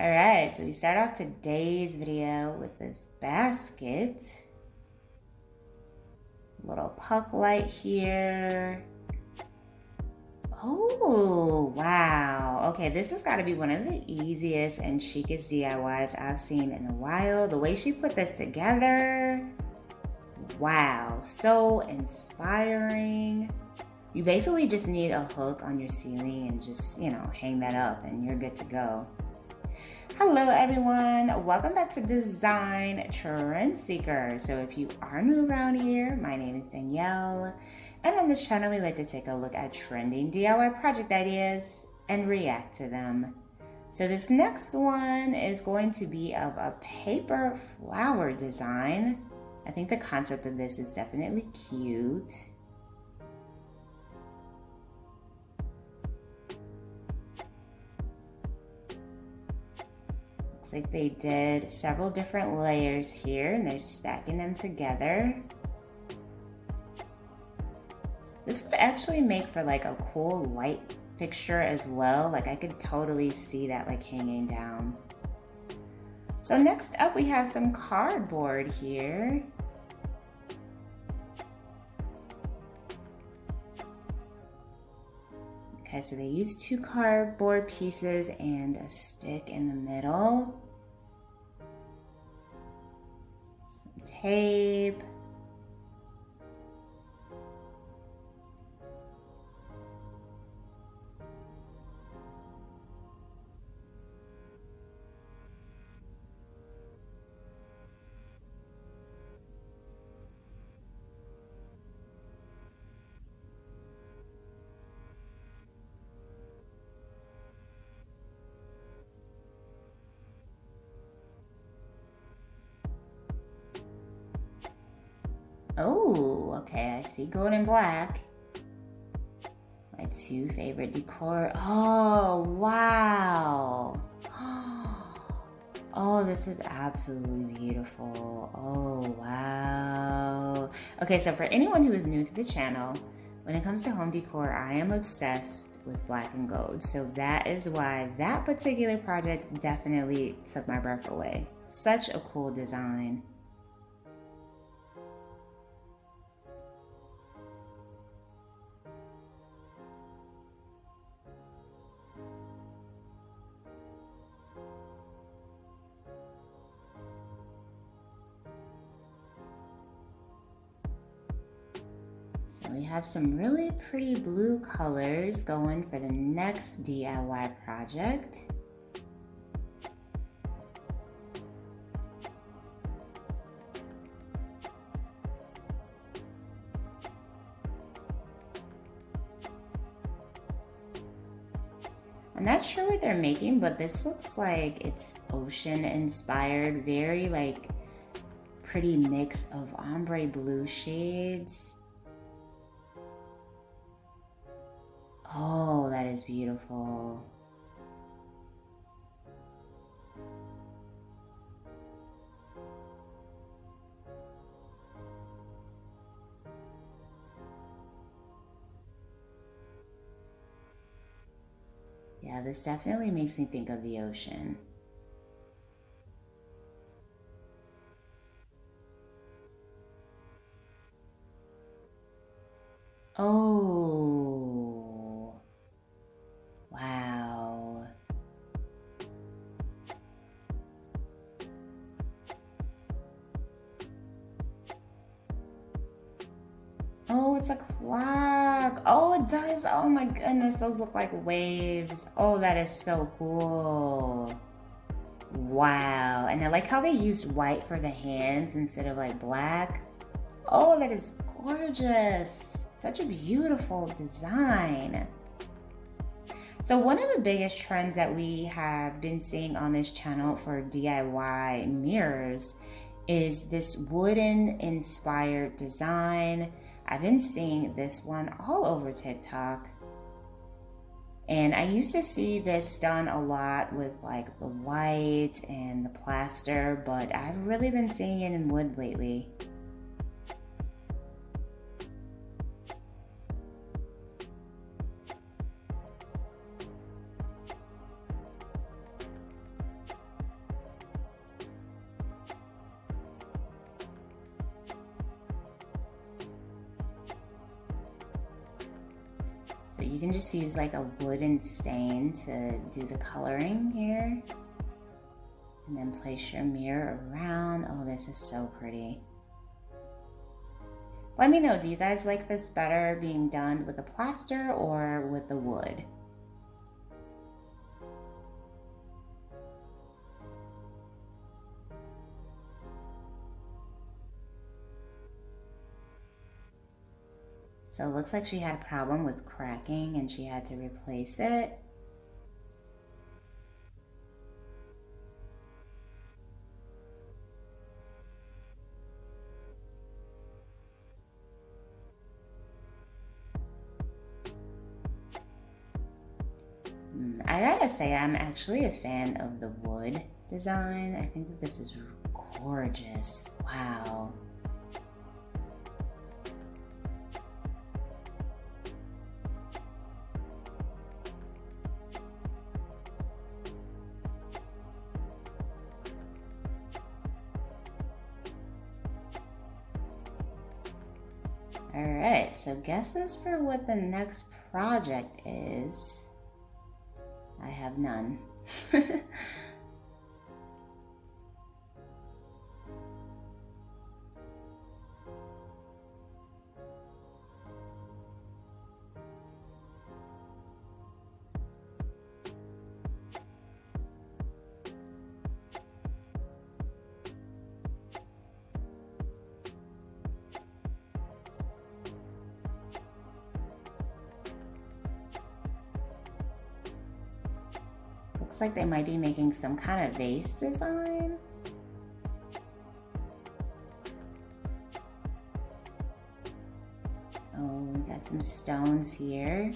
All right, so we start off today's video with this basket. Little puck light here. Oh, wow. Okay, this has got to be one of the easiest and chicest DIYs I've seen in a while. The way she put this together, wow, so inspiring. You basically just need a hook on your ceiling and just, hang that up and you're good to go. Hello everyone, welcome back to Design Trend Seeker. So if you are new around here, my name is Danielle, and on this channel we like to take a look at trending DIY project ideas and react to them. So this next one is going to be of a paper flower design. I think the concept of this is definitely cute. Looks like they did several different layers here and they're stacking them together. This would actually make for like a cool light fixture as well. Like I could totally see that like hanging down. So next up we have some cardboard here. Okay, so they used 2 cardboard pieces and a stick in the middle. Some tape. Oh, okay, I see gold and black. My 2 favorite decor. Oh, wow. Oh, this is absolutely beautiful. Oh, wow. Okay, so for anyone who is new to the channel, when it comes to home decor, I am obsessed with black and gold. So that is why that particular project definitely took my breath away. Such a cool design. So we have some really pretty blue colors going for the next DIY project. I'm not sure what they're making, but this looks like it's ocean inspired, very like pretty mix of ombre blue shades. Oh, that is beautiful. Yeah, this definitely makes me think of the ocean. Oh, wow. Oh, it's a clock. Oh, it does. Oh my goodness, those look like waves. Oh, that is so cool. Wow. And I like how they used white for the hands instead of like black. Oh, that is gorgeous. Such a beautiful design. So one of the biggest trends that we have been seeing on this channel for DIY mirrors is this wooden inspired design. I've been seeing this one all over TikTok. And I used to see this done a lot with like the white and the plaster, but I've really been seeing it in wood lately. you can just use like a wooden stain to do the coloring here. And then place your mirror around. Oh, this is so pretty. Let me know, do you guys like this better being done with the plaster or with the wood? So it looks like she had a problem with cracking and she had to replace it. I gotta say, I'm actually a fan of the wood design. I think that this is gorgeous. Wow. All right, so guesses for what the next project is. I have none. Looks like they might be making some kind of vase design. Oh, we got some stones here.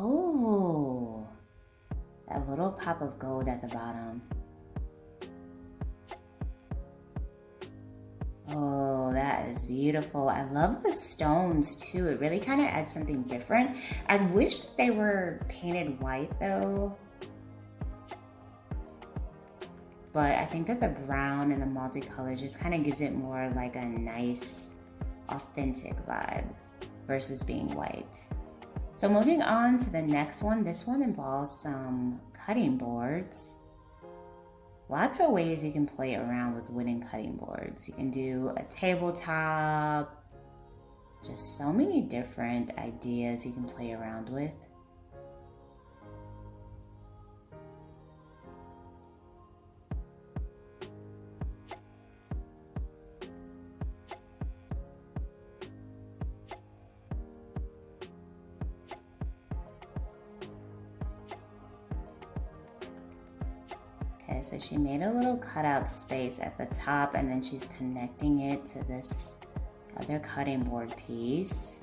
Oh, that little pop of gold at the bottom. Oh, that is beautiful. I love the stones too. It really kind of adds something different. I wish they were painted white though. But I think that the brown and the multicolor just kind of gives it more like a nice, authentic vibe versus being white. So moving on to the next one, this one involves some cutting boards. Lots of ways you can play around with wooden cutting boards. You can do a tabletop, just so many different ideas you can play around with. Okay, so she made a little cutout space at the top and then she's connecting it to this other cutting board piece.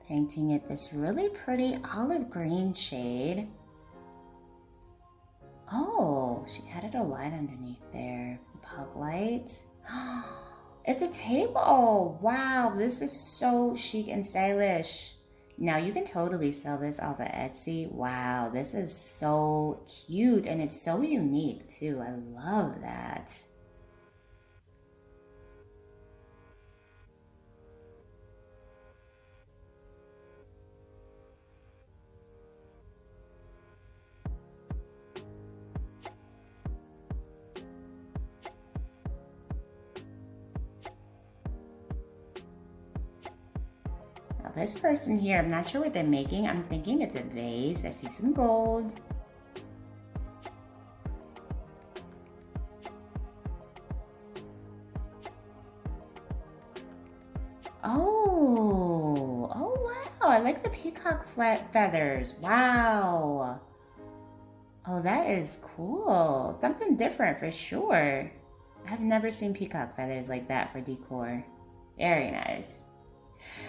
Painting it this really pretty olive green shade. Oh, she added a light underneath there, the pug light. It's a table. Wow, this is so chic and stylish. Now you can totally sell this off of Etsy. Wow, this is so cute and it's so unique too. I love that. This person here, I'm not sure what they're making. I'm thinking it's a vase. I see some gold. Oh I like the peacock flat feathers. Wow. Oh, that is cool. Something different for sure. I've never seen peacock feathers like that for decor. Very nice.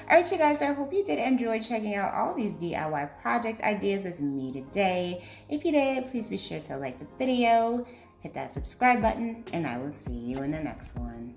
All right, you guys, I hope you did enjoy checking out all these DIY project ideas with me today. If you did, please be sure to like the video, hit that subscribe button, and I will see you in the next one.